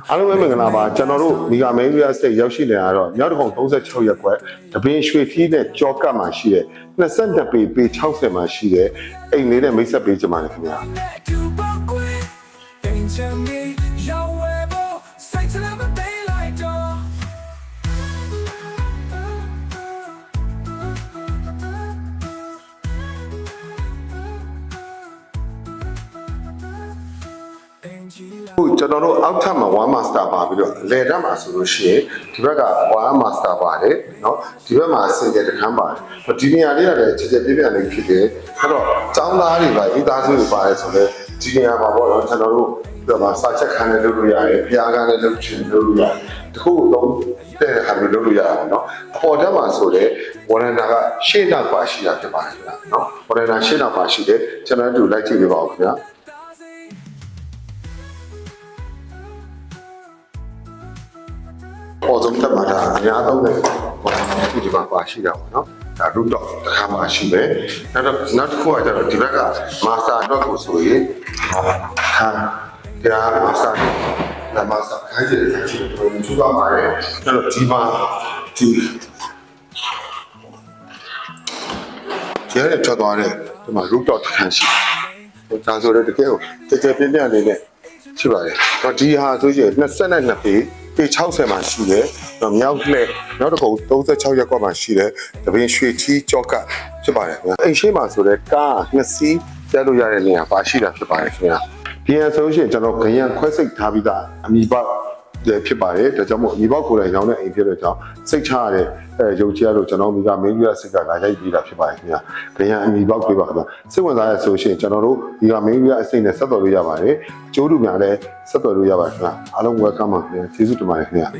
အားလုံးပဲမင်္ဂလာပါကျွန်တော်တို့မီဂါမင်းရီယာစတိတ်ရောက်ရှိနေရတော့မြောက်တကုံ36ရက်ကွက်တပင်းရွှေထီးနဲ့ကြောကတ်မှာရှိတဲ့22ပေပေ60မှာရှိတဲ့အိမ်လေးနဲ့မိတ်ဆက်ပေးကြပါမယ်ခင်ဗျာကျွန်တော်တို့အောက်ထပ်မှာ1 master ပါပြီးတော့လေတက်မှာဆိုလို့ရှိရင်ဒီဘက်က1 master ပါတယ်เนาะဒီဘက်မှာစင်ကြယ်တခန်းပါတယ်ဒီနေရာလေးကလည်းချက်ချက်ပြပြလေးဖြစ်တယ်အဲ့တော့ចောင်းသားတွေပါဤသားစုတွေပါတယ်ဆိုတော့ဒီနေရာမှာပေါ့နော်ကျွန်တော်တို့ဒီမှာစာချက်ခန်းနဲ့လုပ်လို့ရတယ်ဖျားခန်းနဲ့လုပ်ချင်လုပ်လို့ရတယ်တခုလုံးတဲ့ဟာမျိုးလုပ်လို့ရအောင်เนาะအပေါ်တက်မှာဆိုတော့ဝရန်နာကရှေ့နောက်ပါရှိတာဖြစ်ပါတယ်ခင်ဗျာเนาะဝရန်နာရှေ့နောက်ပါရှိတယ်ကျွန်တော်တို့လိုက်ကြည့်ပြပါဦးခင်ဗျာပေါ်ဆုံးတက်မှာဒါအများဆုံးပဲဒီဒီမှာပါရှိတာပေါ့နော်ဒါ root dot တစ်ခါမှရှိပဲနောက်တစ်ခုကကျတော့ဒီဘက်က master dot ကိုဆိုရင်ဒါ master ဒါ master ခိုင်းတယ်ရှိတယ်ဘယ်လိုထူပါမှာလဲအဲ့တော့ဒီမှာဒီကျဲထွက်သွားတယ်ဒီမှာ root dot တစ်ခါရှိတယ်ဒါဆိုတော့တကယ်ကိုတကယ်ပြင်းပြနေနဲ့ရှိပါတယ်တော့ဒီဟာဆိုရင်22ပေပေ60မှာရှိတယ်။မြောက်လက်နောက်တစ်ခု36ရက်ကွက်မှာရှိတယ်။တပင်းရွှေချီကြောကဖြစ်ပါတယ်ခင်ဗျာ။အိမ်ရှိမှာဆိုတဲ့ကား2စီးကျလို့ရတဲ့နေရာပါရှိတာဖြစ်ပါတယ်ခင်ဗျာ။ဒီအဆိုရှင်ကျွန်တော်ခရမ်းခွဲစိတ်ထားပြီးသားအမိပေါက်လည်းဖြစ်ပါတယ်။ဒါကြောင့်မို့အမိပေါက်ကိုယ်တိုင်ရောင်းတဲ့အိမ်ဖြစ်တဲ့ကြောင့်စိတ်ချရတဲ့ရုပ်ချရလို့ကျွန်တော်မိကမင်းကြီးရစိတ်ကလာရိုက်ပြီးတာဖြစ်ပါတယ်ခင်ဗျာ။ခရမ်းအမိပေါက်ပေးပါခင်ဗျာ။စိတ်ဝင်စားရဆိုရှင်ကျွန်တော်တို့မိကမင်းကြီးရအစိတ်နဲ့ဆက်သွယ်လို့ရပါတယ်။ကျိုးတူများလည်းဆက်သွယ်လို့ရပါတယ်ခင်ဗျာ။အားလုံး welcome ပါခင်ဗျာ။ကျေးဇူးတင်ပါတယ်ခင်ဗျာ။